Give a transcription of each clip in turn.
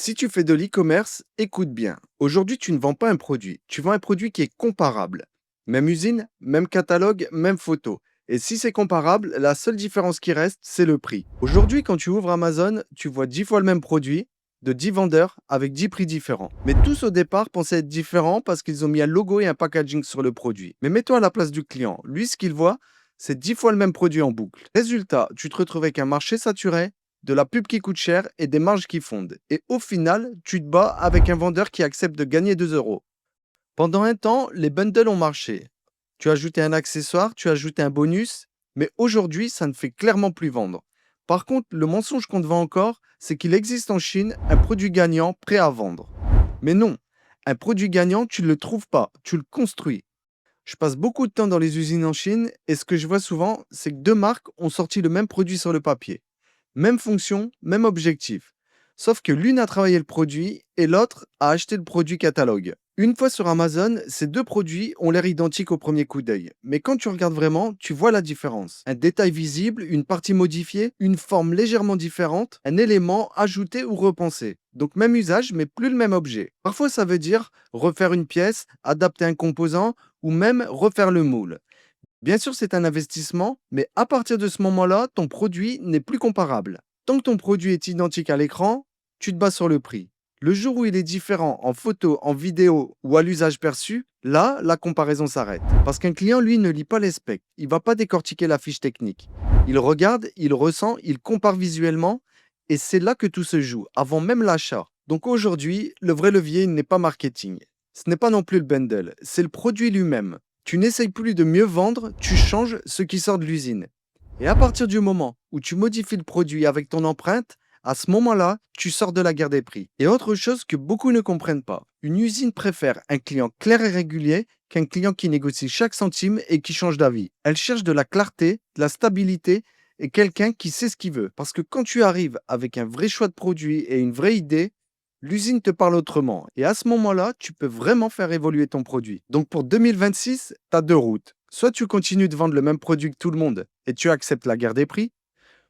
Si tu fais de l'e-commerce, écoute bien. Aujourd'hui, tu ne vends pas un produit. Tu vends un produit qui est comparable. Même usine, même catalogue, même photo. Et si c'est comparable, la seule différence qui reste, c'est le prix. Aujourd'hui, quand tu ouvres Amazon, tu vois 10 fois le même produit, de 10 vendeurs, avec 10 prix différents. Mais tous au départ pensaient être différents parce qu'ils ont mis un logo et un packaging sur le produit. Mais mets-toi à la place du client. Lui, ce qu'il voit, c'est 10 fois le même produit en boucle. Résultat, tu te retrouves avec un marché saturé, de la pub qui coûte cher et des marges qui fondent. Et au final, tu te bats avec un vendeur qui accepte de gagner 2 euros. Pendant un temps, les bundles ont marché. Tu as ajouté un accessoire, tu as ajouté un bonus, mais aujourd'hui, ça ne fait clairement plus vendre. Par contre, le mensonge qu'on te vend encore, c'est qu'il existe en Chine un produit gagnant prêt à vendre. Mais non, un produit gagnant, tu ne le trouves pas, tu le construis. Je passe beaucoup de temps dans les usines en Chine et ce que je vois souvent, c'est que deux marques ont sorti le même produit sur le papier. Même fonction, même objectif. Sauf que l'une a travaillé le produit et l'autre a acheté le produit catalogue. Une fois sur Amazon, ces deux produits ont l'air identiques au premier coup d'œil. Mais quand tu regardes vraiment, tu vois la différence. Un détail visible, une partie modifiée, une forme légèrement différente, un élément ajouté ou repensé. Donc même usage, mais plus le même objet. Parfois ça veut dire refaire une pièce, adapter un composant ou même refaire le moule. Bien sûr, c'est un investissement, mais à partir de ce moment-là, ton produit n'est plus comparable. Tant que ton produit est identique à l'écran, tu te bases sur le prix. Le jour où il est différent en photo, en vidéo ou à l'usage perçu, là, la comparaison s'arrête. Parce qu'un client, lui, ne lit pas les specs. Il ne va pas décortiquer la fiche technique. Il regarde, il ressent, il compare visuellement, et c'est là que tout se joue, avant même l'achat. Donc aujourd'hui, le vrai levier n'est pas marketing. Ce n'est pas non plus le bundle, c'est le produit lui-même. Tu n'essayes plus de mieux vendre, tu changes ce qui sort de l'usine. Et à partir du moment où tu modifies le produit avec ton empreinte, à ce moment-là, tu sors de la guerre des prix. Et autre chose que beaucoup ne comprennent pas, une usine préfère un client clair et régulier qu'un client qui négocie chaque centime et qui change d'avis. Elle cherche de la clarté, de la stabilité et quelqu'un qui sait ce qu'il veut. Parce que quand tu arrives avec un vrai choix de produit et une vraie idée, l'usine te parle autrement. Et à ce moment-là, tu peux vraiment faire évoluer ton produit. Donc pour 2026, tu as deux routes. Soit tu continues de vendre le même produit que tout le monde et tu acceptes la guerre des prix,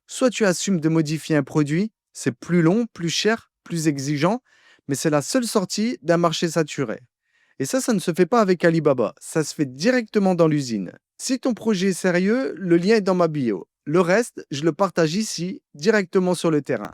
soit tu assumes de modifier un produit, c'est plus long, plus cher, plus exigeant, mais c'est la seule sortie d'un marché saturé. Et ça ne se fait pas avec Alibaba, ça se fait directement dans l'usine. Si ton projet est sérieux, le lien est dans ma bio. Le reste, je le partage ici, directement sur le terrain.